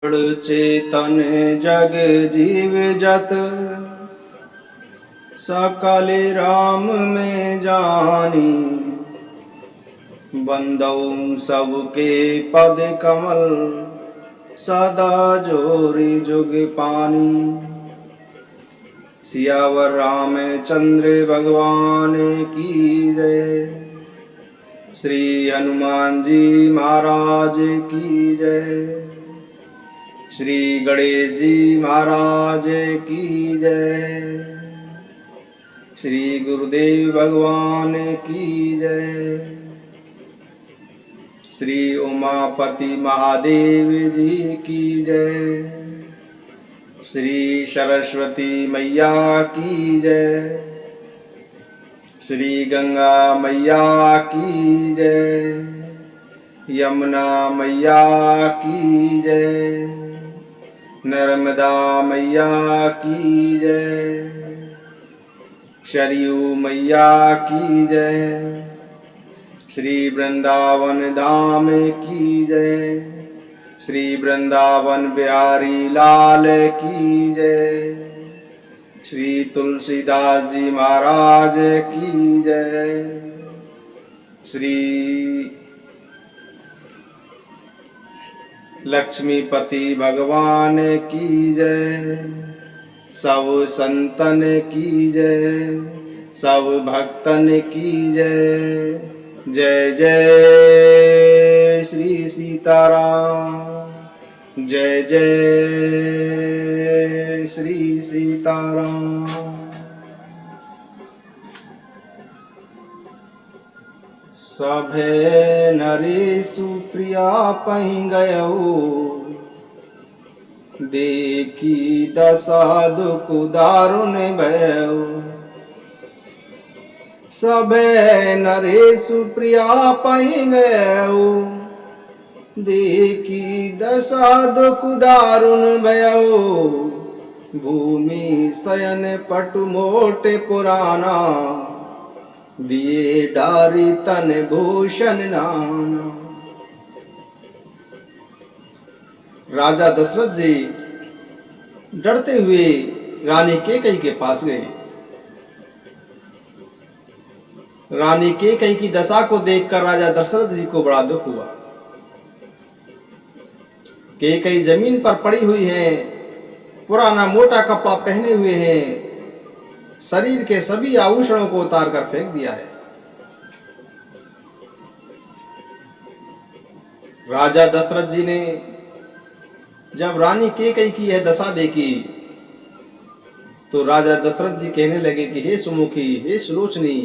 चेतन जग जीव जत सकल राम में जानी। बंदौ सबके पद कमल सदा जोरि जुग पानी। सियावर रामचंद्र भगवान की जय। श्री हनुमान जी महाराज की जय। श्री गणेश जी महाराज की जय। श्री गुरुदेव भगवान की जय। श्री उमापति महादेव जी की जय। श्री सरस्वती मैया की जय। श्री गंगा मैया की जय। यमुना मैया की जय। नर्मदा मैया की जय। सरयू मैया की जय। श्री वृंदावन धाम की जय। श्री वृंदावन बिहारी लाल की जय। श्री तुलसीदास जी महाराज की जय। श्री लक्ष्मीपति भगवान की जय। सब संतन की जय। सब भक्तन की जय। जय जय श्री सीताराम। जय जय श्री सीताराम। सभे नरेशु प्रिया पहि गयऊ। देखी दशा दुख दारुण भयऊ। सभे नरेशु प्रिया पहि गयऊ। देखी दशा दुख दारुण भयऊ। भूमि शयन पटु मोटे पुराना। दिए डारी तन भूषण नाना। राजा दशरथ जी डरते हुए रानी कैकेयी के पास गए। रानी कैकेयी की दशा को देखकर राजा दशरथ जी को बड़ा दुख हुआ। कैकेयी जमीन पर पड़ी हुई है, पुराना मोटा कपड़ा पहने हुए हैं, शरीर के सभी आभूषणों को उतार कर फेंक दिया है। राजा दशरथ जी ने जब रानी कैकेयी की यह दशा देखी तो राजा दशरथ जी कहने लगे कि हे सुमुखी, हे सुलोचनी,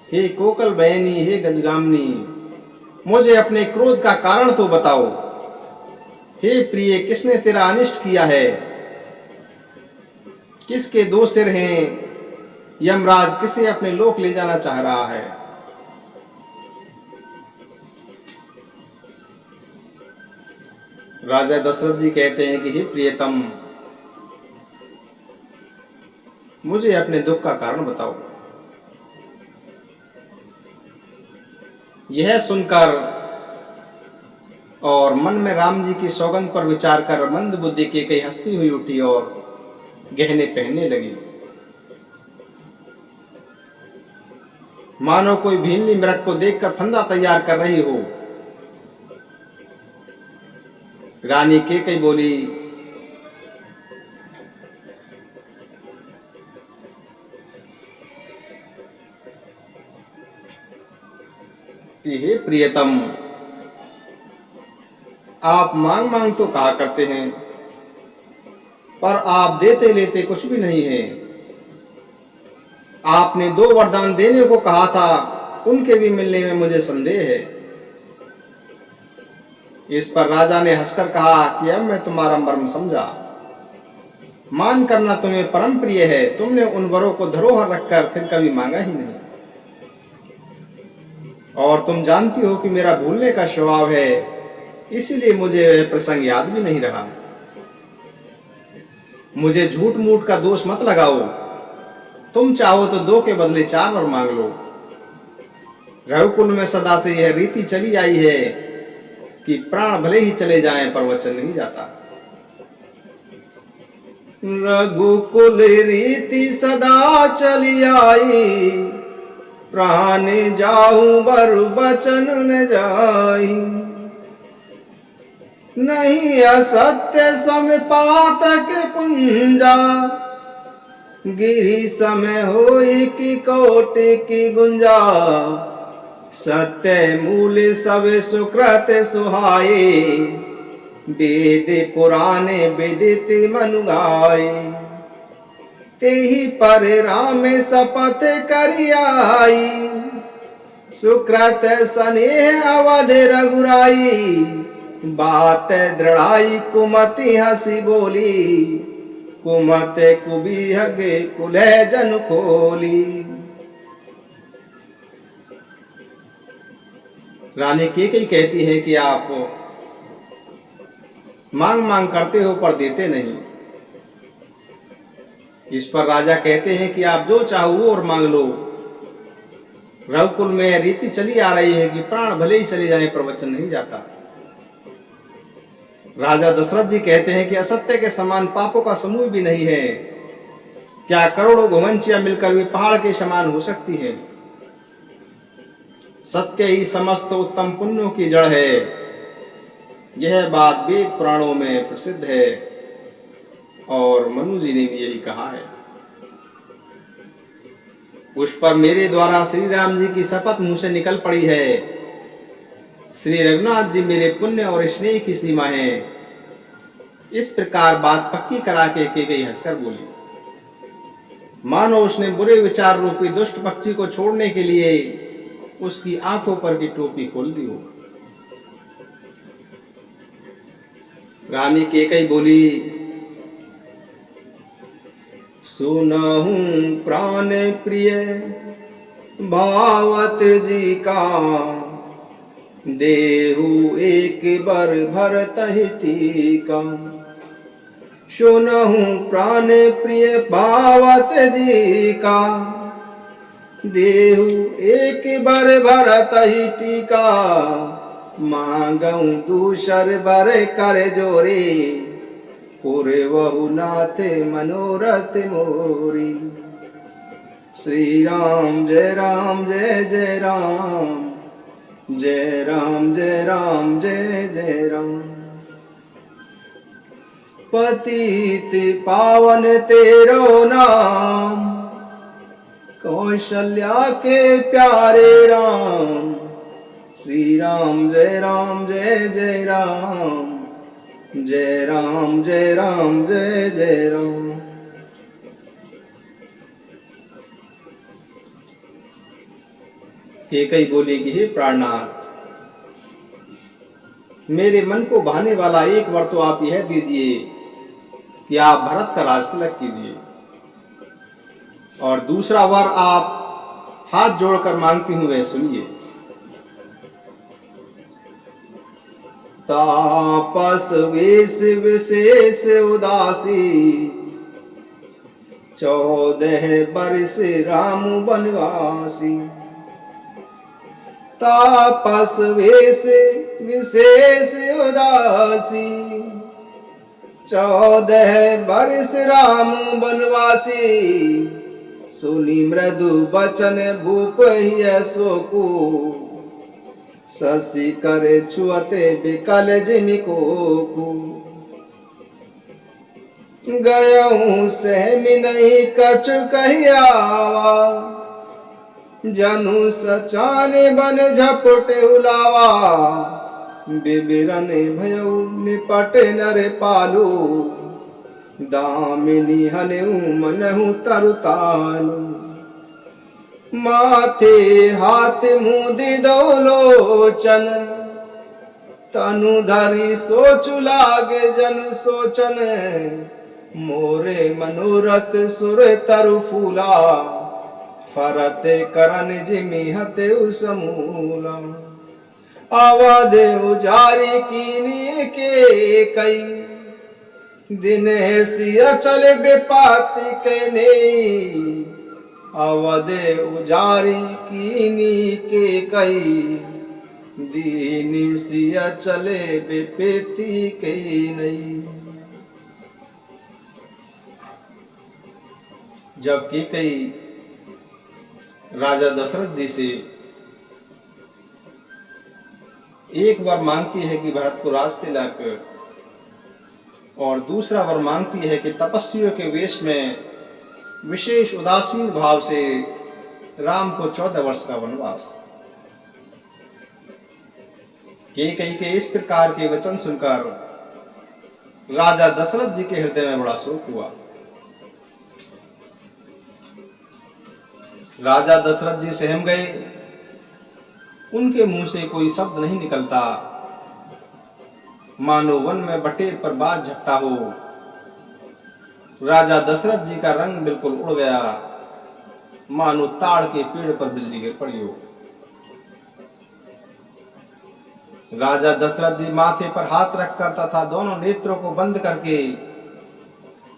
हे कोकल बहनी, हे गजगामिनी, मुझे अपने क्रोध का कारण तो बताओ। हे प्रिय, किसने तेरा अनिष्ट किया है? किसके दो सिर हैं? यमराज किसे अपने लोक ले जाना चाह रहा है? राजा दशरथ जी कहते हैं कि हे प्रियतम, मुझे अपने दुख का कारण बताओ। यह सुनकर और मन में राम जी की सौगंध पर विचार कर मंद बुद्धि कैकेयी हंसती हुई उठी और गहने पहनने लगी। मानो कोई भीलनी मृग को देखकर फंदा तैयार कर रही हो। रानी कैकेयी बोली, कि हे प्रियतम, आप मांग मांग तो कहा करते हैं, पर आप देते लेते कुछ भी नहीं है। आपने 2 वरदान देने को कहा था, उनके भी मिलने में मुझे संदेह है। इस पर राजा ने हंसकर कहा कि अब मैं तुम्हारा मर्म समझा। मान करना तुम्हें परम प्रिय है, तुमने उन वरों को धरोहर रखकर फिर कभी मांगा ही नहीं। और तुम जानती हो कि मेरा भूलने का स्वभाव है, इसीलिए मुझे वह प्रसंग याद भी नहीं रहा। मुझे झूठ मूठ का दोष मत लगाओ। तुम चाहो तो 2 के बदले 4 वर मांग लो। रघुकुल में सदा से यह रीति चली आई है कि प्राण भले ही चले जाएं पर वचन नहीं जाता। रघुकुल रीति सदा चली आई, प्राण जाहु बरु बचन न जाई। नहीं असत्य सम पातक पुंजा, गिरी समय होई की कोटि की गुंजा। सत्य मूल सब सुकृत सुहाए, वेद पुराणे विदित मनु गाए। तेहि पर राम शपथ करियाई, सुकृत स्नेह अवध रघुराई। बात दृढ़ाई कुमति हसी बोली, कुमत कुबिहग कुलह जन खोली। रानी कैकेयी कहती है कि आप मांग मांग करते हो पर देते नहीं। इस पर राजा कहते हैं कि आप जो चाहो वो और मांग लो। रघुकुल में रीति चली आ रही है कि प्राण भले ही चले जाएं पर वचन नहीं जाता। राजा दशरथ जी कहते हैं कि असत्य के समान पापों का समूह भी नहीं है। क्या करोड़ों घुमंचियां मिलकर भी पहाड़ के समान हो सकती है। सत्य ही समस्त उत्तम पुण्यों की जड़ है। यह बात वेद पुराणों में प्रसिद्ध है और मनु जी ने भी यही कहा है। उस पर मेरे द्वारा श्री राम जी की शपथ मुंह से निकल पड़ी है। श्री रघुनाथ जी मेरे पुण्य और स्नेह की सीमा है। इस प्रकार बात पक्की करा के कैकेयी हंसकर बोली, मानो उसने बुरे विचार रूपी दुष्ट पक्षी को छोड़ने के लिए उसकी आंखों पर की टोपी खोल दी हो। रानी कैकेयी बोली, सुनहु प्राण प्रिय भावत जी का, देहु एक बर भरतहि टीका। सुनहु प्राण प्रिय भावत जी का, देहु एक बर भरतहि टीका। मांगऊ दूसर बर कर जोरे, पुरवहु नाथ मनोरथ मोरी। श्री राम जय राम जय जय राम, जय राम जय राम जय जय राम। पतित पावन तेरो नाम, कौशल्या के प्यारे राम। श्री राम जय राम जय जय राम, जय राम जय राम जय जय राम। कैकेयी बोली कि हे प्राणनाथ, मेरे मन को भाने वाला एक वर तो आप यह दीजिए कि आप भरत का राज तिलक कीजिए, और दूसरा वर आप हाथ जोड़कर मांगती हूं वह सुनिए। तापस वेश विशेष उदासी, 14 बरस राम बनवासी। तापस वेश विशेष उदासी, 14 बरस राम बनवासी। सुनी मृदु बचन भूप हिय सोकु, शशि करे छुअते बिकल जिमि कोकु। गयऊँ सहमि नहीं कछु कहियावा, जनु सचाने बन झपटे उलावा। बिबिरन भयऊ निपट नर पालू, दामिनी हनऊ मनहु तरुतालू। माथे हाथ मुदि दो लोचन, तनु धरि सोचु लागे जनु सोचन। मोरे मनोरथ सुर तरु फूला, फरते करन जिमि हते समूला। आवाद उजारी कीनी के कई, दिने सिया चले बेपाती के ने। अवध उजारी कीनी के कई, दीनी सिया चले बेपेती कई नहीं। जब कैकई राजा दशरथ जी से एक बार मांगती है कि भरत को राज तिलक, और दूसरा वर मांगती है कि तपस्वियों के वेश में विशेष उदासीन भाव से राम को 14 वर्ष का वनवास। कैकई के इस प्रकार के वचन सुनकर राजा दशरथ जी के हृदय में बड़ा शोक हुआ। राजा दशरथ जी सहम गए, उनके मुंह से कोई शब्द नहीं निकलता, मानो वन में बटेर पर बाज झपटा हो। राजा दशरथ जी का रंग बिल्कुल उड़ गया, मानो ताड़ के पेड़ पर बिजली गिर पड़ी हो। राजा दशरथ जी माथे पर हाथ रखकर तथा दोनों नेत्रों को बंद करके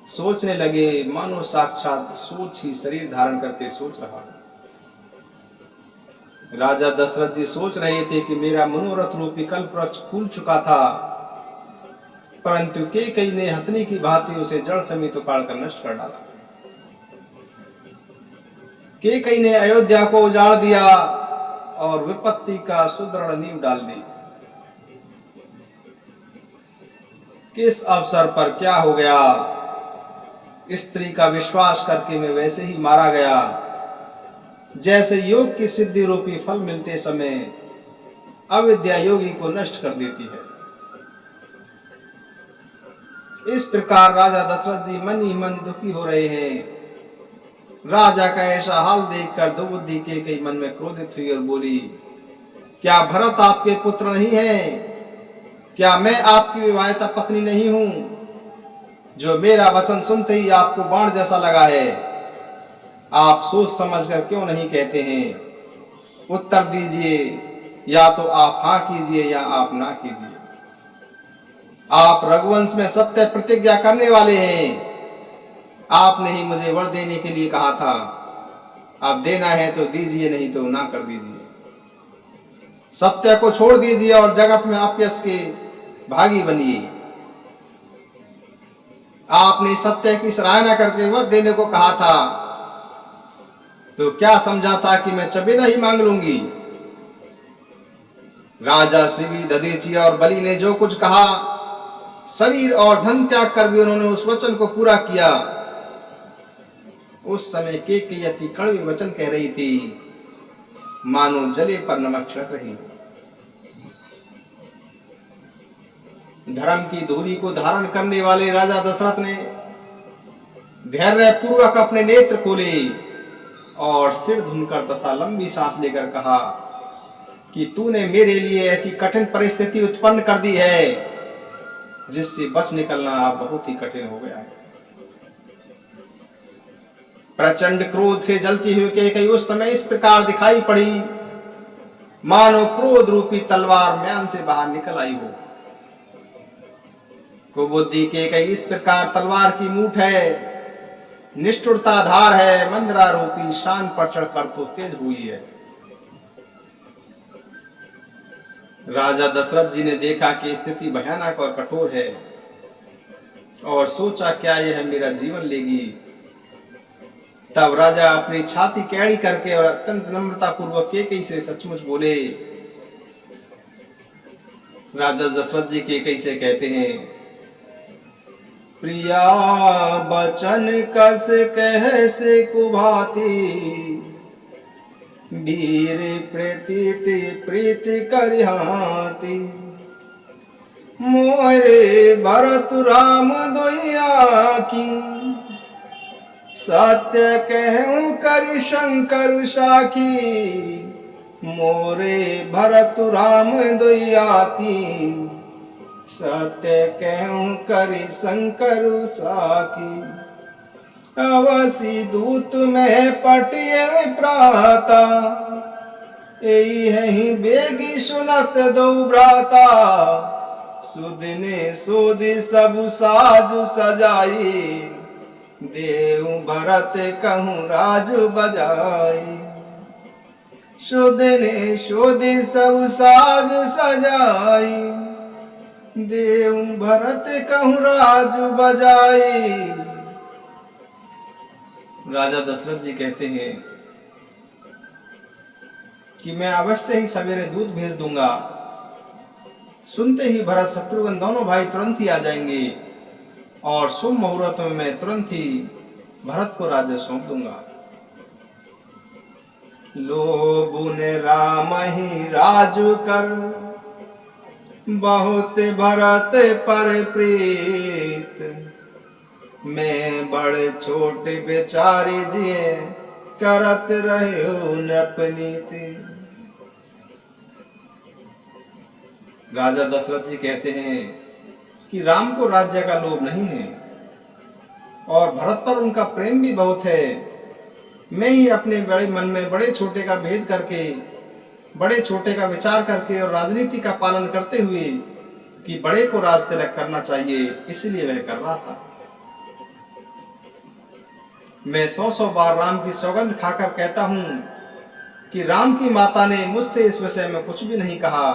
सोचने लगे, मानो साक्षात सोच ही शरीर धारण करके सोच रहा। राजा दशरथ जी सोच रहे थे कि मेरा मनोरथ रूपी कल्प वृक्ष फूल चुका था, परंतु कैकई ने हथनी की भांति उसे जड़ समेत उखाड़ कर नष्ट कर डाला। कैकई ने अयोध्या को उजाड़ दिया और विपत्ति का सुदृढ़ नींव डाल दी। किस अवसर पर क्या हो गया, स्त्री का विश्वास करके मैं वैसे ही मारा गया, जैसे योग की सिद्धि रूपी फल मिलते समय अविद्या योगी को नष्ट कर देती है। इस प्रकार राजा दशरथ जी मन ही मन दुखी हो रहे हैं। राजा का ऐसा हाल देखकर द्रौपदी कैकई मन में क्रोधित हुई और बोली, क्या भरत आपके पुत्र नहीं है? क्या मैं आपकी विवाहिता पत्नी नहीं हूं, जो मेरा वचन सुनते ही आपको बाण जैसा लगा है? आप सोच समझकर क्यों नहीं कहते हैं? उत्तर दीजिए, या तो आप हाँ कीजिए या आप ना कीजिए। आप रघुवंश में सत्य प्रतिज्ञा करने वाले हैं। आपने ही मुझे वर देने के लिए कहा था। आप देना है तो दीजिए, नहीं तो ना कर दीजिए। सत्य को छोड़ दीजिए और जगत में अपयश के भागी बनिए। आपने सत्य की सराहना करके वर देने को कहा था, तो क्या समझा था कि मैं चबेला ही मांग लूंगी? राजा शिवी, दधीची और बलि ने जो कुछ कहा, शरीर और धन त्याग कर भी उन्होंने उस वचन को पूरा किया। उस समय कैकई अति कड़वे वचन कह रही थी, मानो जले पर नमक छिड़क रही। धर्म की धूली को धारण करने वाले राजा दशरथ ने धैर्य पूर्वक अपने नेत्र खोले और सिर धुनकर तथा लंबी सांस लेकर कहा कि तूने मेरे लिए ऐसी कठिन परिस्थिति उत्पन्न कर दी है, जिससे बच निकलना अब बहुत ही कठिन हो गया है। प्रचंड क्रोध से जलती हुई कैकई उस समय इस प्रकार दिखाई पड़ी, मानो क्रोध रूपी तलवार म्यान से बाहर निकल आई हो। कुबुद्धि कैकई इस प्रकार तलवार की मूठ है, निष्ठुरता धार है, मंदरा रूपी शान पर चढ़कर तो तेज हुई है। राजा दशरथ जी ने देखा कि स्थिति भयानक और कठोर है, और सोचा क्या यह मेरा जीवन लेगी। तब राजा अपनी छाती कैड़ी करके और अत्यंत नम्रता पूर्वक कैकई से सचमुच बोले। राजा दशरथ जी कैकई से कहते हैं, प्रिया बचन कस कह से कुभाती, वीर प्रीति प्रीति करिहाती। मोरे भरत राम दोइया की, सत्य कहूं करि शंकर साखी। मोरे भरत राम दोइया की, सत्य कहूं करि शंकर साखी। अवसी दूत में पटिए प्राता, यही है बेगी सुनत दो भ्राता। सुदिने सुदि सब साजु सजाई, देव भरत कहूं राज बजाई। शोधने शोधे सब साज सजाई, देव भरत कहूँ राज बजाई। राजा दशरथ जी कहते हैं कि मैं अवश्य ही सवेरे दूध भेज दूंगा। सुनते ही भरत शत्रुघ्न दोनों भाई तुरंत ही आ जाएंगे और शुभ मुहूर्त में मैं तुरंत ही भरत को राज्य सौंप दूंगा। लोभुन राम ही राजु कर, बहुत भरत पर प्रीत। मैं बड़े छोटे बेचारे जिए, करत रहे नृपनीति। राजा दशरथ जी कहते हैं कि राम को राज्य का लोभ नहीं है और भरत पर उनका प्रेम भी बहुत है। मैं ही अपने बड़े मन में बड़े छोटे का भेद करके, बड़े छोटे का विचार करके और राजनीति का पालन करते हुए कि बड़े को राज तिलक करना चाहिए, इसलिए वह कर रहा था। मैं 100 बार राम की सौगंध खाकर कहता हूं कि राम की माता ने मुझसे इस विषय में कुछ भी नहीं कहा,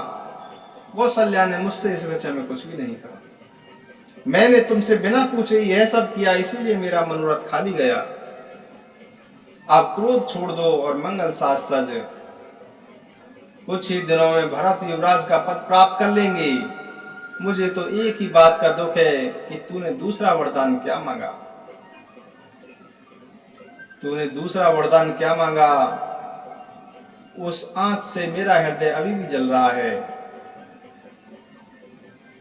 कौशल्या ने मुझसे इस विषय में कुछ भी नहीं कहा। मैंने तुमसे बिना पूछे यह सब किया, इसीलिए मेरा मनोरथ खाली गया। आप क्रोध छोड़ दो और मंगल साथ सज। कुछ ही दिनों में भरत युवराज का पद प्राप्त कर लेंगे। मुझे तो एक ही बात का दुख है कि तूने दूसरा वरदान क्या मांगा। तूने दूसरा वरदान क्या मांगा, उस आंच से मेरा हृदय अभी भी जल रहा है।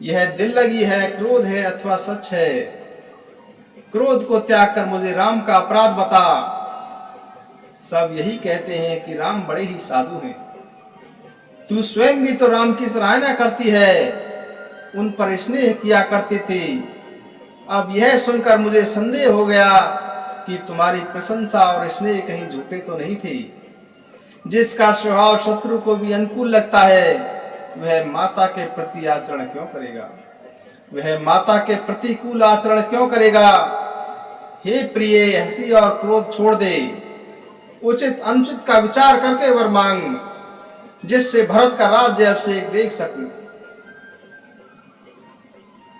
यह दिल लगी है, क्रोध है अथवा सच है। क्रोध को त्याग कर मुझे राम का अपराध बता। सब यही कहते हैं कि राम बड़े ही साधु हैं। तू स्वयं भी तो राम की सराहना करती है, उन पर स्नेह किया करती थी। अब यह सुनकर मुझे संदेह हो गया कि तुम्हारी प्रशंसा और स्नेह कहीं झूठे तो नहीं थे। जिसका स्वभाव शत्रु को भी अनुकूल लगता है, वह माता के प्रति आचरण क्यों करेगा? वह माता के प्रतिकूल आचरण क्यों करेगा? हे प्रिय, हंसी और क्रोध छोड़ दे। उचित अनुचित का विचार करके वर मांग, जिससे भरत का राज्य अब से एक देख सकूं।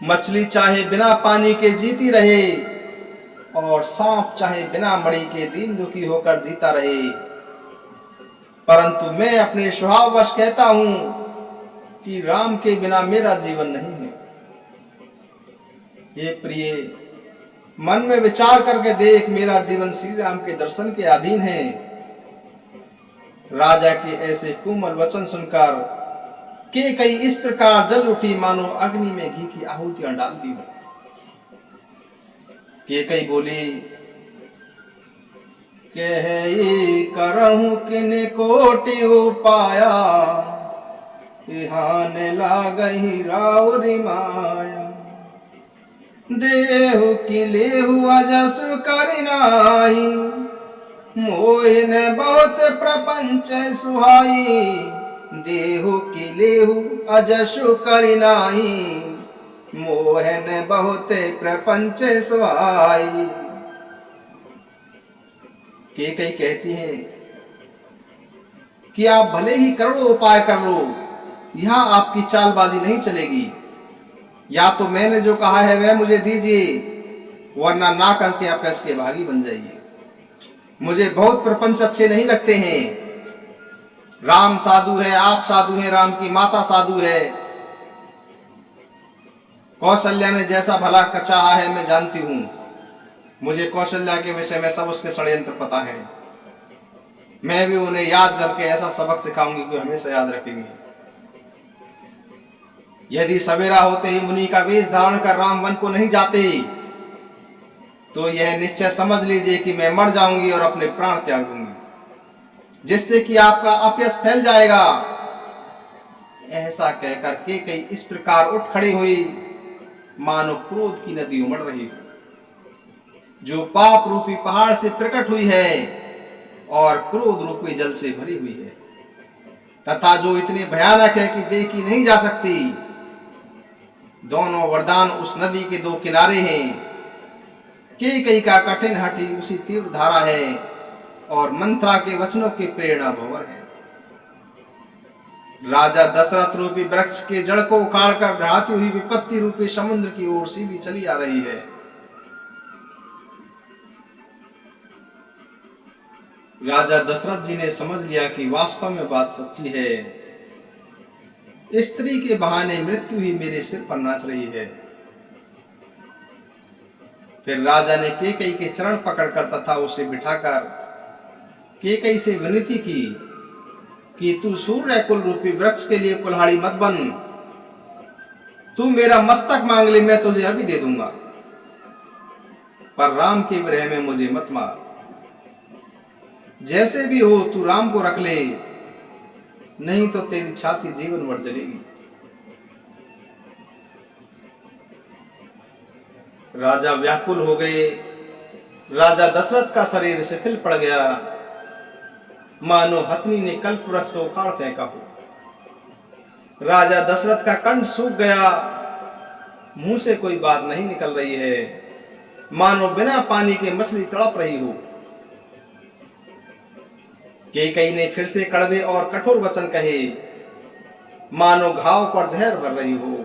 मछली चाहे बिना पानी के जीती रहे और सांप चाहे बिना मणि के दीन दुखी होकर जीता रहे, परंतु मैं अपने स्वभाववश कहता हूं कि राम के बिना मेरा जीवन नहीं है। हे प्रिय, मन में विचार करके देख, मेरा जीवन श्री राम के दर्शन के अधीन है। राजा के ऐसे कोमल वचन सुनकर के कई इस प्रकार जल उठी मानो अग्नि में घी की आहुतियां डाल दी हो। के कई बोली, कही करहूं किन कोटि उपाया, इहान लागहि राउरी माया। देहु की लेहु अजस करि नाही, मोहि न बहुत प्रपंच सुहाई। देहु की लेहु अजसु करि नाही, मोह न बहुत प्रपंच सुहाई। के कई कहती हैं कि आप भले ही करोड़ों उपाय कर लो, यहां आपकी चालबाजी नहीं चलेगी। या तो मैंने जो कहा है वह मुझे दीजिए, वरना ना करके आप इसके भागी बन जाइए। मुझे बहुत प्रपंच अच्छे नहीं लगते हैं। राम साधु है, आप साधु हैं, राम की माता साधु है। कौशल्या ने जैसा भला चाहा है मैं जानती हूं। मुझे कौशल्या के विषय में सब उसके षड्यंत्र पता है। मैं भी उन्हें याद करके ऐसा सबक सिखाऊंगी कि हमेशा याद रखेंगे। यदि सवेरा होते ही मुनि का वेश धारण कर राम वन को नहीं जाते, तो यह निश्चय समझ लीजिए कि मैं मर जाऊंगी और अपने प्राण त्याग दूंगी, जिससे कि आपका अपयश फैल जाएगा। ऐसा कहकर के कई इस प्रकार उठ खड़ी हुई मानो क्रोध की नदी उमड़ रही हो, जो पाप रूपी पहाड़ से प्रकट हुई है और क्रोध रूपी जल से भरी हुई है, तथा जो इतनी भयानक है कि देखी नहीं जा सकती। दोनों वरदान उस नदी के दो किनारे हैं। कई का कठिन हठी उसी तीव्र धारा है और मंत्रा के वचनों के प्रेरणा भंवर है। राजा दशरथ रूपी वृक्ष के जड़ को उखाड़कर ढाती हुई विपत्ति रूपी समुद्र की ओर सीधी चली आ रही है। राजा दशरथ जी ने समझ लिया कि वास्तव में बात सच्ची है। स्त्री के बहाने मृत्यु ही मेरे सिर पर नाच रही है। फिर राजा ने केकई के चरण पकड़कर तथा उसे बिठाकर केकई से विनती की कि तू सूर्य कुल रूपी वृक्ष के लिए कुल्हाड़ी मत बन। तू मेरा मस्तक मांग ले, मैं तुझे अभी दे दूंगा, पर राम के विरह में मुझे मत मार। जैसे भी हो तू राम को रख ले, नहीं तो तेरी छाती जीवन भर जलेगी। राजा व्याकुल हो गए। राजा दशरथ का शरीर शिथिल पड़ गया, मानो हथनी ने कल्प वृक्ष को उखाड़ फेंका हो। राजा दशरथ का कंठ सूख गया, मुंह से कोई बात नहीं निकल रही है, मानो बिना पानी के मछली तड़प रही हो। केकई ने फिर से कड़वे और कठोर वचन कहे, मानो घाव पर जहर भर रही हो।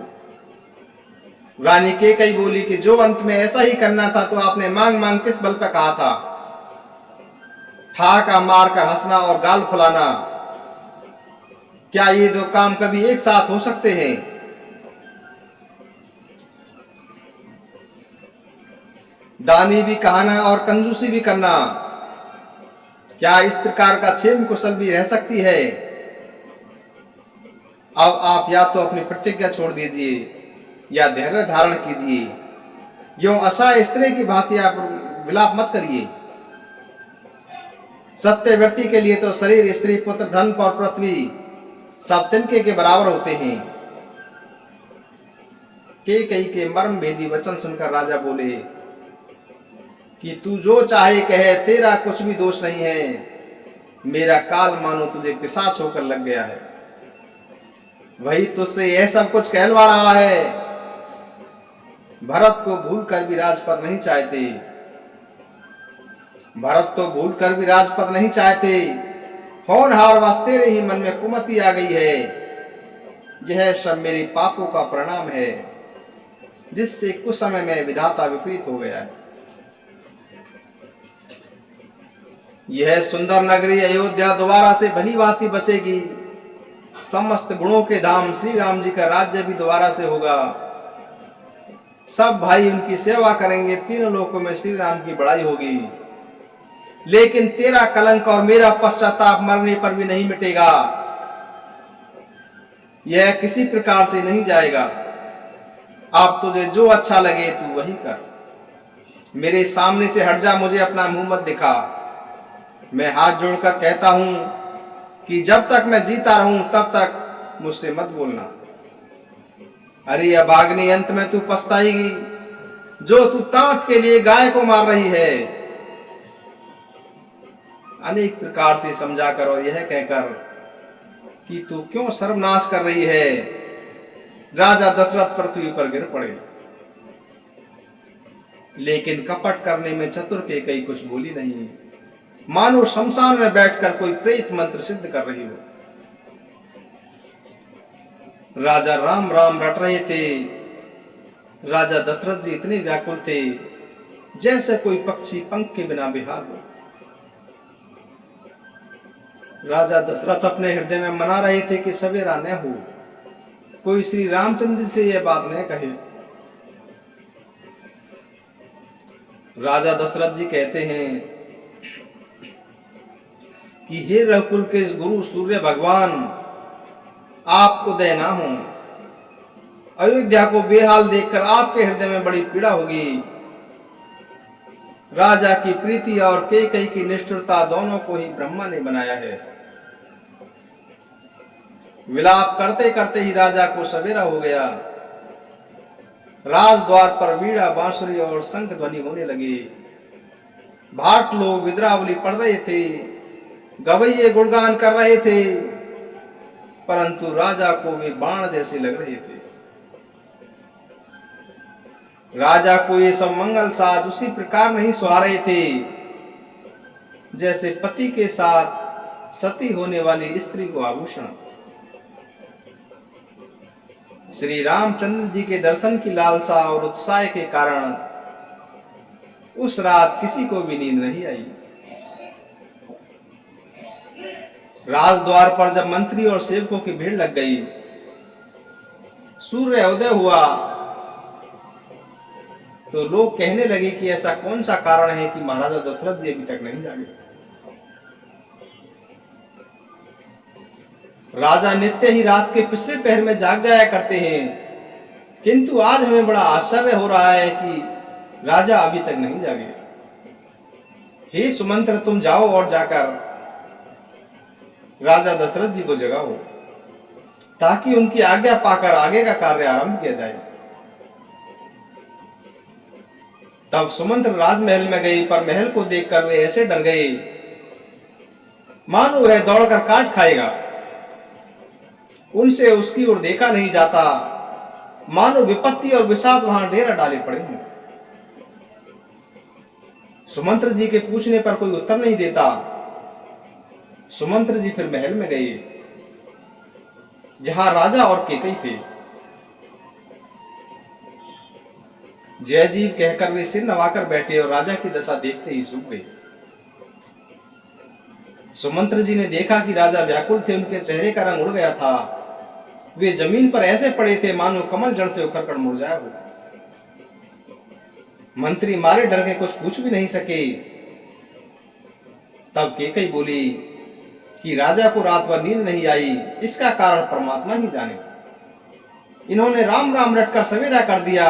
रानी केकई बोली कि जो अंत में ऐसा ही करना था तो आपने मांग मांग किस बल पर कहा था? ठाका मार कर हंसना और गाल फुलाना, क्या ये दो काम कभी एक साथ हो सकते हैं? दानी भी कहना और कंजूसी भी करना, क्या इस प्रकार का क्षेम कुशल भी रह सकती है? अब आप या तो अपनी प्रतिज्ञा छोड़ दीजिए या धैर्य धारण कीजिए। यूं असहाय स्त्री की भांति आप विलाप मत करिए। सत्य व्यक्ति के लिए तो शरीर, स्त्री, पुत्र, धन और पृथ्वी सब तिनके के बराबर होते हैं। केकई के मर्म भेदी वचन सुनकर राजा बोले कि तू जो चाहे कहे, तेरा कुछ भी दोष नहीं है। मेरा काल मानो तुझे पिशाच होकर लग गया है, वही तुझसे यह सब कुछ कहलवा रहा है। भरत को भूल कर भी राजपद नहीं चाहते, भरत तो भूल कर भी राजपद नहीं चाहते। होनहार बस तेरे ही मन में कुमति आ गई है। यह सब मेरे पापों का परिणाम है, जिससे कुछ समय में विधाता विपरीत हो गया है। यह सुंदर नगरी अयोध्या दोबारा से भली भांति बसेगी। समस्त गुणों के धाम श्री राम जी का राज्य भी दोबारा से होगा। सब भाई उनकी सेवा करेंगे, तीनों लोकों में श्री राम की बड़ाई होगी। लेकिन तेरा कलंक और मेरा पश्चाताप मरने पर भी नहीं मिटेगा। यह किसी प्रकार से नहीं जाएगा। अब तुझे जो अच्छा लगे तू वही कर। मेरे सामने से हट जा, मुझे अपना मुंह मत दिखा। मैं हाथ जोड़कर कहता हूं कि जब तक मैं जीता रहूं तब तक मुझसे मत बोलना। अरे अभाग्नि, अंत में तू पछताएगी। जो तू तांत के लिए गाय को मार रही है। अनेक प्रकार से समझाकर और यह कहकर कि तू क्यों सर्वनाश कर रही है, राजा दशरथ पृथ्वी पर गिर पड़े। लेकिन कपट करने में चतुर केकई कुछ बोली नहीं, मानो शमशान में बैठकर कोई प्रेत मंत्र सिद्ध कर रही हो। राजा राम राम रट रहे थे। राजा दशरथ जी इतने व्याकुल थे जैसे कोई पक्षी पंख के बिना बेहाल हो। राजा दशरथ अपने हृदय में मना रहे थे कि सवेरा न हो, कोई श्री रामचंद्र से यह बात न कहे। राजा दशरथ जी कहते हैं कि हे रघुकुल के गुरु सूर्य भगवान, आप उदय ना हो। अयोध्या को बेहाल देखकर आपके हृदय में बड़ी पीड़ा होगी। राजा की प्रीति और केकई की निष्ठुरता दोनों को ही ब्रह्मा ने बनाया है। विलाप करते करते ही राजा को सवेरा हो गया। राजद्वार पर वीणा, बांसुरी और शंख ध्वनि होने लगे। भाट लोग विद्रावली पढ़ रहे थे, गवैये गुणगान कर रहे थे, परंतु राजा को वे बाण जैसे लग रहे थे। राजा को ये सब मंगल साध उसी प्रकार नहीं सुहा रहे थे जैसे पति के साथ सती होने वाली स्त्री को आभूषण। श्री रामचंद्र जी के दर्शन की लालसा और उत्साह के कारण उस रात किसी को भी नींद नहीं आई। राजद्वार पर जब मंत्री और सेवकों की भीड़ लग गई, सूर्य उदय हुआ, तो लोग कहने लगे कि ऐसा कौन सा कारण है कि महाराजा दशरथ जी अभी तक नहीं जागे। राजा नित्य ही रात के पिछले पहर में जाग जाया करते हैं, किंतु आज हमें बड़ा आश्चर्य हो रहा है कि राजा अभी तक नहीं जागे। हे सुमंत्र, तुम जाओ और जाकर राजा दशरथ जी को जगाओ, ताकि उनकी आज्ञा पाकर आगे का कार्य आरंभ किया जाए। तब सुमंत्र राजमहल में गई, पर महल को देखकर वे ऐसे डर गए मानो वह दौड़कर काट खाएगा। उनसे उसकी ओर देखा नहीं जाता, मानो विपत्ति और विषाद वहां डेरा डाले पड़े हैं। सुमंत्र जी के पूछने पर कोई उत्तर नहीं देता। सुमंत्र जी फिर महल में गए, जहां राजा और केकई थे। जय जीव कहकर वे सिर नवाकर बैठे और राजा की दशा देखते ही सूख गए। सुमंत्र जी ने देखा कि राजा व्याकुल थे, उनके चेहरे का रंग उड़ गया था। वे जमीन पर ऐसे पड़े थे मानो कमल जड़ से उखड़कर मुरझाया हो। मंत्री मारे डर के कुछ पूछ भी नहीं सके। तब केकई बोली कि राजा को रात भर नींद नहीं आई, इसका कारण परमात्मा ही जाने। इन्होंने राम राम रटकर सवेरा कर दिया,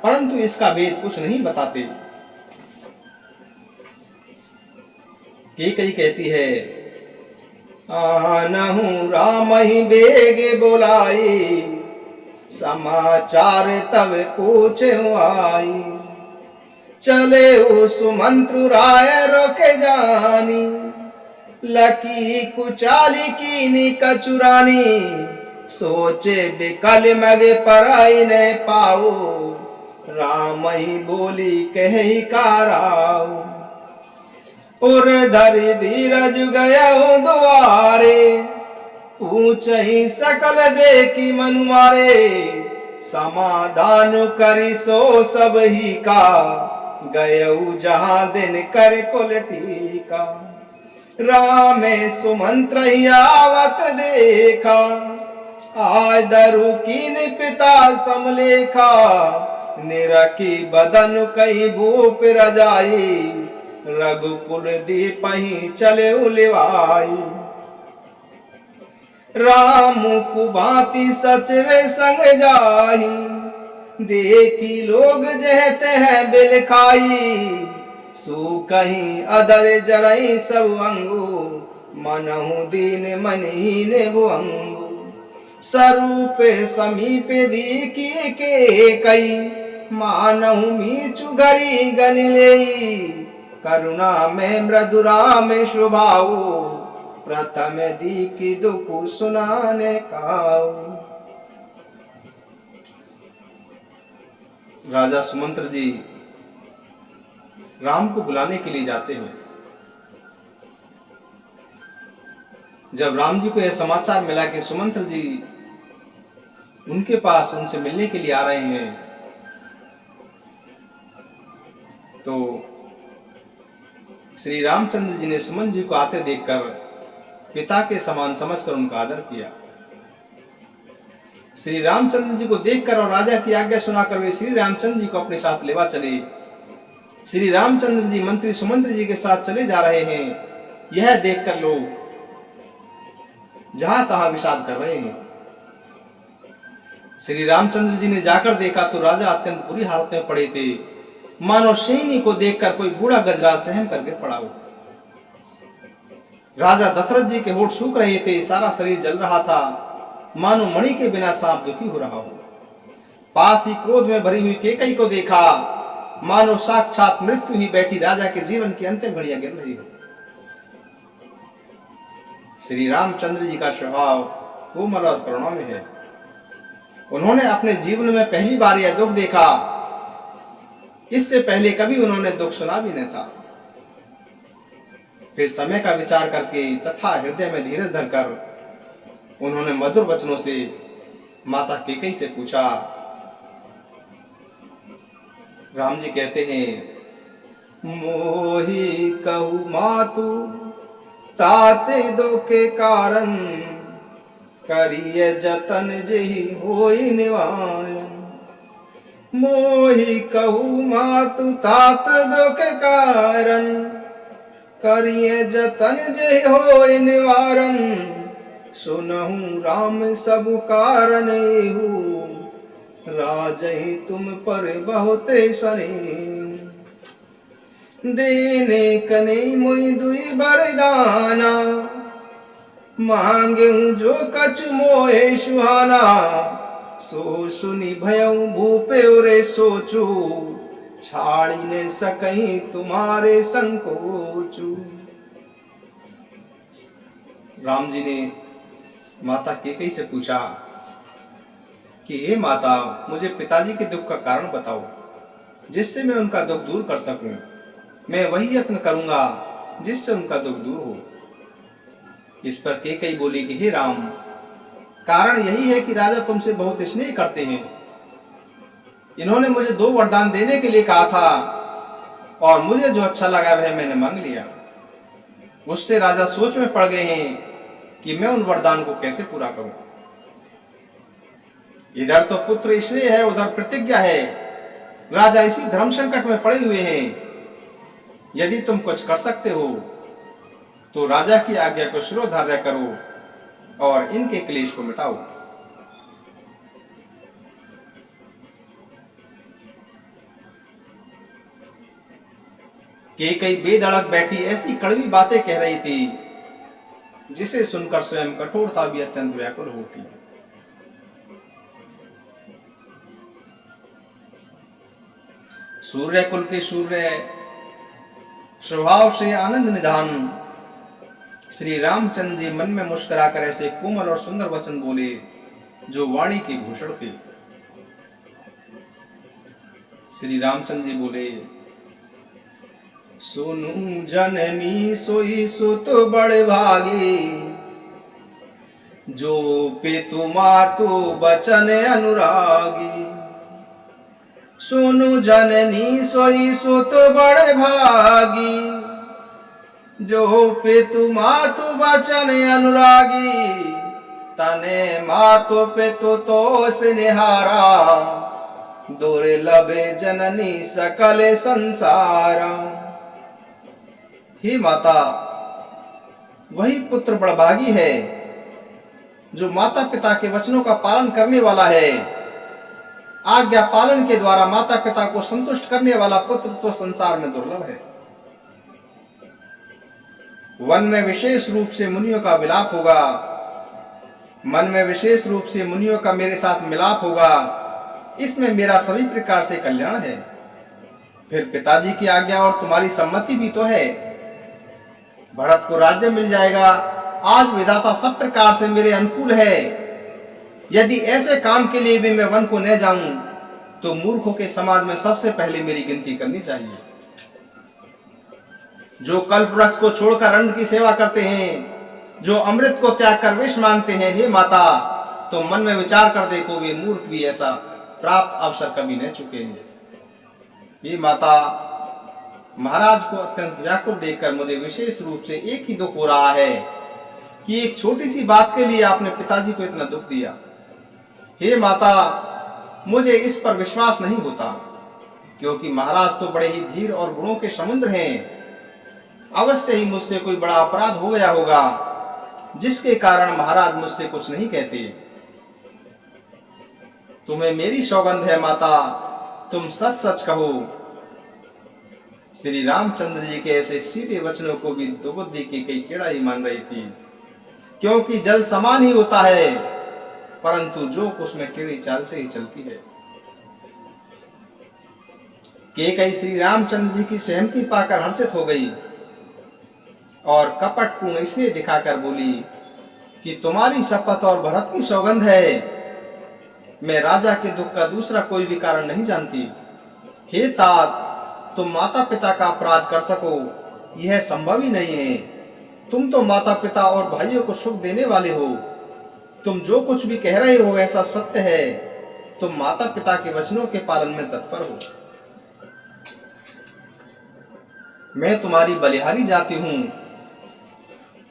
परंतु इसका वेद कुछ नहीं बताते। केकई कहती है, आनहु राम ही बेगे बोलाई, समाचार तब पूछे आई। चले ओ सुमंत्रु राय रोके जानी, लकी कुचाली की कचुरानी। सोचे बिकल मगे पराई ने पाओ, राम ही बोली कही काराओ। और धरि धीरज गया द्वारे, पूछ ही सकल देखी मनु मारे। समाधान करी सो सब ही का, गयऊ जहां दिन कर कुल टीका। रामे सुमंत्र ही आवत देखा, आय दरु कीन पिता समलेखा। निरखी बदन कई भूप रजाई, रघुकुल दीप ही चले उलिवाई। राम कुभांति सचवे संग जाही, देखी लोग जहते हैं बिल खाई। सु कहीं अदर जरई सब अंगू, मनहु दीन मन ही ने भुअंगू। स्वरूप समीप दीकी के कई, मानहु मीचु घरी गन लेई। करुणा में मृदुराम शुभाऊ, प्रथम दीकी दुख सुनाने काऊ। राजा सुमंत्र जी राम को बुलाने के लिए जाते हैं। जब राम जी को यह समाचार मिला कि सुमंत्र जी उनके पास उनसे मिलने के लिए आ रहे हैं, तो श्री रामचंद्र जी ने सुमंत्र जी को आते देखकर पिता के समान समझकर उनका आदर किया। श्री रामचंद्र जी को देखकर और राजा की आज्ञा सुनाकर वे श्री रामचंद्र जी को अपने साथ लेवा चले। श्री रामचंद्र जी मंत्री सुमंत्र जी के साथ चले जा रहे हैं। यह देखकर लोग जहां तहां विषाद कर रहे हैं। श्री रामचंद्र जी ने जाकर देखा तो राजा अत्यंत बुरी हालत में पड़े थे, मानो शेनी को देखकर कोई बूढ़ा गजराज सहम कर गिर पड़ा हो। राजा दशरथ जी के होठ सूख रहे थे, सारा शरीर जल रहा था, मानो मणि के बिना सांप दुखी हो रहा हो। पास ही क्रोध में भरी हुई केकई को देखा, मानो साक्षात मृत्यु ही बैठी राजा के जीवन की अंतिम घड़ियां गिर रही हो। श्री रामचंद्र जी का स्वभाव कोमल और करुणामय है। उन्होंने अपने जीवन में पहली बार यह दुख देखा, इससे पहले कभी उन्होंने दुख सुना भी नहीं था। फिर समय का विचार करके तथा हृदय में धीरज धरकर उन्होंने मधुर वचनों से माता कैकेयी से पूछा। राम जी कहते हैं, मोहि कहु मातु ताते दो के कारण, करिय जतन जेहि होई निवारण। मोहि कहु मातु तात दो के कारण, करिय जतन जेहि होई निवारण। सुनहु राम सब कारण एहु, राजहि तुम पर बहुत सने। देने कने मोहि दुई बरदाना, मांगे जो कछु मोहे सुहाना। सो सुनि भयउ भूपे रे सोचू, छाड़ी न सकहीं तुम्हारे संकोचू। राम जी ने माता कैकेयी से पूछा कि हे माता, मुझे पिताजी के दुख का कारण बताओ, जिससे मैं उनका दुख दूर कर सकूं। मैं वही यत्न करूंगा जिससे उनका दुख दूर हो। इस पर कैकेयी बोली कि हे राम, कारण यही है कि राजा तुमसे बहुत स्नेह करते हैं। इन्होंने मुझे 2 वरदान देने के लिए कहा था, और मुझे जो अच्छा लगा वह मैंने मांग लिया। उससे राजा सोच में पड़ गए हैं कि मैं उन वरदान को कैसे पूरा करूं। इधर तो पुत्र स्नेह है, उधर प्रतिज्ञा है। राजा इसी धर्म संकट में पड़े हुए हैं। यदि तुम कुछ कर सकते हो तो राजा की आज्ञा को शिरोधार्य करो और इनके क्लेश को मिटाओ। कैकेयी बेधड़क बैठी ऐसी कड़वी बातें कह रही थी, जिसे सुनकर स्वयं कठोरता भी अत्यंत व्याकुल होती। सूर्य कुल के सूर्य, स्वभाव से आनंद निधान श्री रामचंद्र जी मन में मुस्कुराकर ऐसे कोमल और सुंदर वचन बोले, जो वाणी के भूषण थे। श्री रामचंद्र जी बोले, सुनु जननी सोई सुत बड़ भागी, जो पितु मातु बचन अनुरागी। सुनु जननी सोई सुत बड़ भागी, जो पितु मातु बचन अनुरागी। तने मातु पितु तो स्नेहारा, दुर्लभ जननी सकल संसारा। हे माता, वही पुत्र बड़भागी है जो माता पिता के वचनों का पालन करने वाला है। आज्ञा पालन के द्वारा माता पिता को संतुष्ट करने वाला पुत्र तो संसार में दुर्लभ है। वन में विशेष रूप से मुनियों का विलाप होगा, मन में विशेष रूप से मुनियों का मेरे साथ मिलाप होगा। इसमें मेरा सभी प्रकार से कल्याण है। फिर पिताजी की आज्ञा और तुम्हारी सम्मति भी तो है। भरत को राज्य मिल जाएगा। आज विधाता सब प्रकार से मेरे अनुकूल है। यदि ऐसे काम के लिए भी मैं वन को न जाऊं तो मूर्खों के समाज में सबसे पहले मेरी गिनती करनी चाहिए। जो कल्प वृक्ष को छोड़कर अन्न की सेवा करते हैं, जो अमृत को त्याग कर विष मांगते हैं, हे माता, तो मन में विचार कर देखो, वे मूर्ख भी ऐसा प्राप्त अवसर कभी न चुकेंगे। हे माता, महाराज को अत्यंत व्याकुल देखकर मुझे विशेष रूप से एक ही दुख हो रहा है कि एक छोटी सी बात के लिए आपने पिताजी को इतना दुख दिया। हे माता, मुझे इस पर विश्वास नहीं होता, क्योंकि महाराज तो बड़े ही धीर और गुणों के समुद्र हैं। अवश्य ही मुझसे कोई बड़ा अपराध हो गया होगा, जिसके कारण महाराज मुझसे कुछ नहीं कहते। तुम्हें मेरी सौगंध है माता, तुम सच सच कहो। श्री रामचंद्र जी के ऐसे सीधे वचनों को भी दुबुद्धि की कई टेढ़ा ही मान रही थी, क्योंकि जल समान ही होता है, परंतु जो उसमें टेढ़ी चाल से ही चलती है। कैकेयी श्री रामचंद्र जी की सहमति पाकर हर्षित हो गई और कपटपूर्ण इसलिए दिखाकर बोली कि तुम्हारी शपथ और भरत की सौगंध है, मैं राजा के दुख का दूसरा कोई भी कारण नहीं जानती। हे तात, तुम माता पिता का अपराध कर सको, यह संभव ही नहीं है। तुम तो माता पिता और भाइयों को सुख देने वाले हो। तुम जो कुछ भी कह रहे हो वह सब सत्य है। तुम माता पिता के वचनों के पालन में तत्पर हो। मैं तुम्हारी बलिहारी जाती हूं।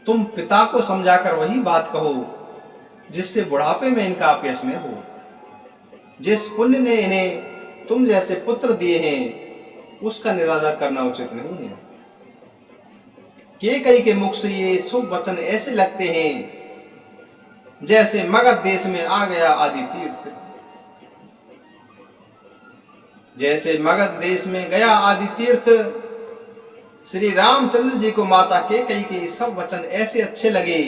तुम पिता को समझाकर वही बात कहो जिससे बुढ़ापे में इनका अपयश न हो। जिस पुण्य ने इन्हें तुम जैसे पुत्र दिए हैं उसका निरादर करना उचित नहीं है। कैकेयी के मुख से ये शुभ वचन ऐसे लगते हैं जैसे मगध देश में आ गया आदि तीर्थ। जैसे मगध देश में गया आदि तीर्थ। श्री रामचंद्र जी को माता कैकेयी के सब वचन ऐसे अच्छे लगे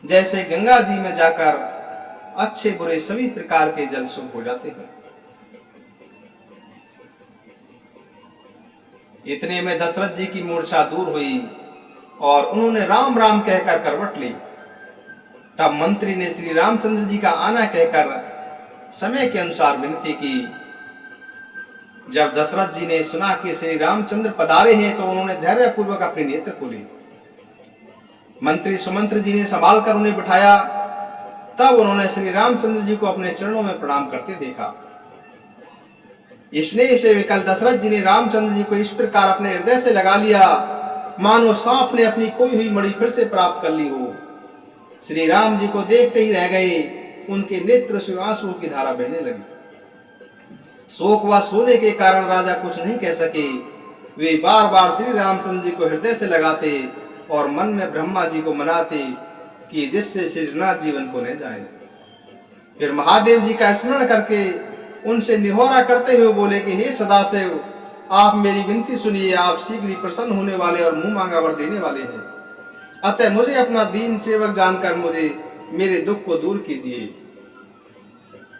जैसे गंगा जी में जाकर अच्छे बुरे सभी प्रकार के जल शुभ हो जाते हैं। इतने में दशरथ जी की मूर्छा दूर हुई और उन्होंने राम राम कहकर करवट ली। तब मंत्री ने श्री रामचंद्र जी का आना कहकर समय के अनुसार विनती की। जब दशरथ जी ने सुना कि श्री रामचंद्र पधारे हैं तो उन्होंने धैर्य पूर्वक अपने नेत्र खोले। मंत्री सुमंत्र जी ने संभाल कर उन्हें बिठाया। तब उन्होंने श्री रामचंद्र जी को अपने चरणों में प्रणाम करते देखा। स्नेह से विकल दशरथ जी ने रामचंद्र जी को इस प्रकार अपने हृदय से लगा लिया मानो सांप ने अपनी खोई हुई मणि फिर से प्राप्त कर ली हो। श्री राम जी को देखते ही रह गए। उनके नेत्र से आंसुओं की धारा बहने लगी। शोक व सोने के कारण राजा कुछ नहीं कह सके। वे बार बार श्री रामचंद्र जी को हृदय से लगाते और मन में ब्रह्मा जी को मनाते कि जिससे श्रीनाथ जीवन को न जाए। फिर महादेव जी का स्मरण करके उनसे निहोरा करते हुए बोले कि हे सदाशिव, आप मेरी विनती सुनिए। आप शीघ्र ही प्रसन्न होने वाले और मुंह मांगा वर देने वाले हैं। अतः मुझे अपना दीन सेवक जानकर मुझे मेरे दुख को दूर कीजिए।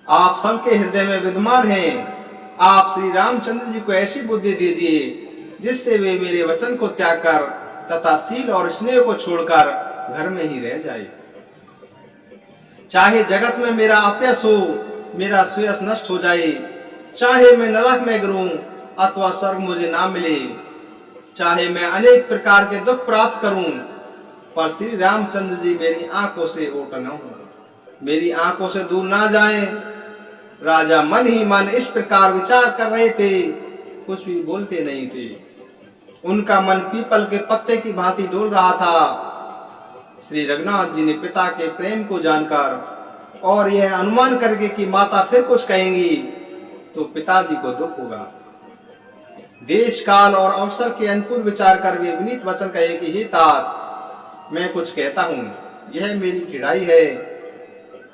आप सबके हृदय में विद्यमान हैं। आप श्री रामचंद्र जी को ऐसी बुद्धि दीजिए जिससे वे मेरे वचन को त्याग कर तथा शील और स्नेह को छोड़कर घर में ही रह जाए। चाहे जगत में मेरा अपयश हो, मेरा सुयश नष्ट हो जाए, चाहे मैं नरक में गिरूं अथवा स्वर्ग मुझे ना मिले, चाहे मैं अनेक प्रकार के दुख प्राप्त करूं, पर श्री रामचंद्र जी मेरी आंखों से ओट न हो, मेरी आंखों से दूर ना जाएं। राजा मन ही मन इस प्रकार विचार कर रहे थे, कुछ भी बोलते नहीं थे। उनका मन पीपल के पत्ते की भांति डोल रहा था। श्री रघुनाथ जी ने पिता के प्रेम को जानकर और यह अनुमान करके कि माता फिर कुछ कहेंगी तो पिताजी को दुख होगा, देश काल और अवसर के अनुकूल विचार कर वे विनीत वचन कहे कि हे तात, मैं कुछ कहता हूं, यह मेरी खिड़ाई है।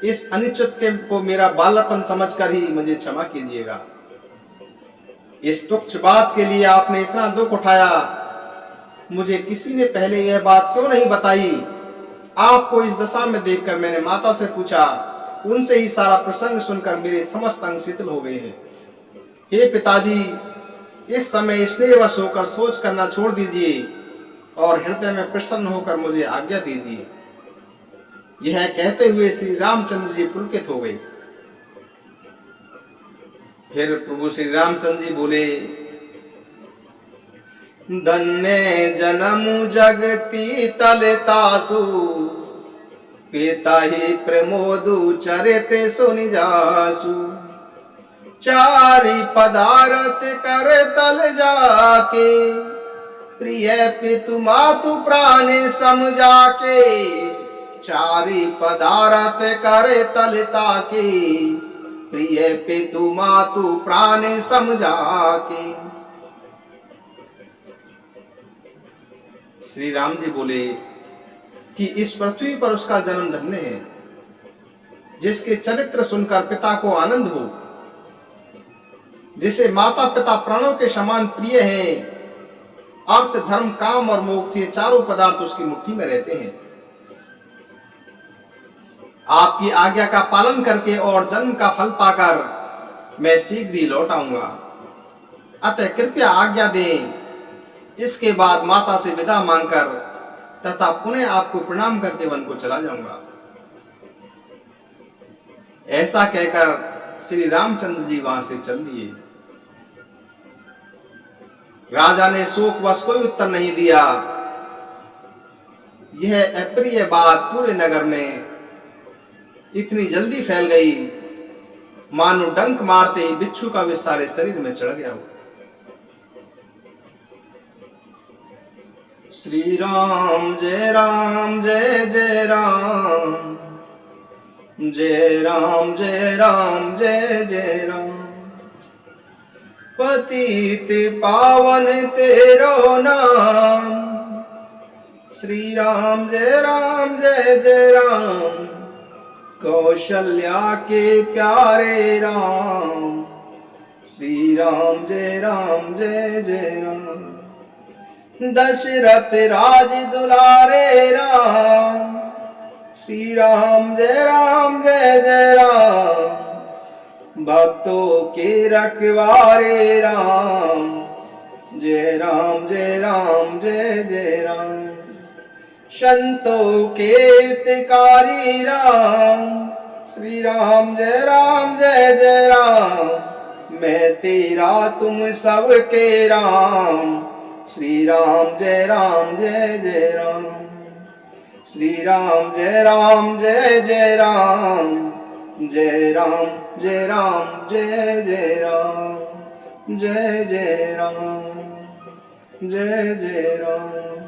इस अनिश्चित को मेरा बालपन समझकर ही मुझे क्षमा कीजिएगा। इस तुच्छ बात के लिए आपने इतना दुख उठाया, मुझे किसी ने पहले यह बात क्यों नहीं बताई। आपको इस दशा में देखकर मैंने माता से पूछा, उनसे ही सारा प्रसंग सुनकर मेरे समस्त अंग शीतल हो गए हैं। हे पिताजी, इस समय स्नेहवश होकर सोच करना छोड़ दीजिए और हृदय में प्रसन्न होकर मुझे आज्ञा दीजिए। यह कहते हुए श्री रामचंद्र जी पुलकित हो गए। फिर प्रभु श्री रामचंद्र जी बोले, धन्य जन्म जगती तलतासु, पिता ही प्रमोदु चरित सुनि जासु। चारि पदारथ कर तल जाके, प्रिय पितु मातु प्राण समझाके। चारि पदारथ कर तल ताके, प्रिय पितु मातु प्राण समझाके। श्री राम जी बोले कि इस पृथ्वी पर उसका जन्म धन्य है जिसके चरित्र सुनकर पिता को आनंद हो, जिसे माता पिता प्राणों के समान प्रिय हैं। अर्थ धर्म काम और मोक्ष ये चारों पदार्थ उसकी मुट्ठी में रहते हैं। आपकी आज्ञा का पालन करके और जन्म का फल पाकर मैं शीघ्र ही लौट आऊंगा, अतः कृपया आज्ञा दें। इसके बाद माता से विदा मांगकर तथा पुनः आपको प्रणाम करके वन को चला जाऊंगा। ऐसा कहकर श्री रामचंद्र जी वहां से चल दिए। राजा ने शोकवश कोई उत्तर नहीं दिया। यह अप्रिय बात पूरे नगर में इतनी जल्दी फैल गई मानो डंक मारते ही बिच्छू का विष सारे शरीर में चढ़ गया हो। श्री राम जय राम जय जय राम, जय राम जय राम जय जय राम। पतित पावन तेरो नाम, श्री राम जय जय राम। कौशल्या के प्यारे राम, श्री राम जय जय राम। दशरथ राज दुलारे राम, श्री राम जय जय राम। भक्तों के रखवारे राम, जय राम जय जय राम। संतों के हितकारी राम, श्री राम जय जय राम। मैं तेरा तुम सबके राम, श्री राम जय जय राम। श्री राम जय जय राम, जय राम जय जय राम, जय जय राम जय जय राम।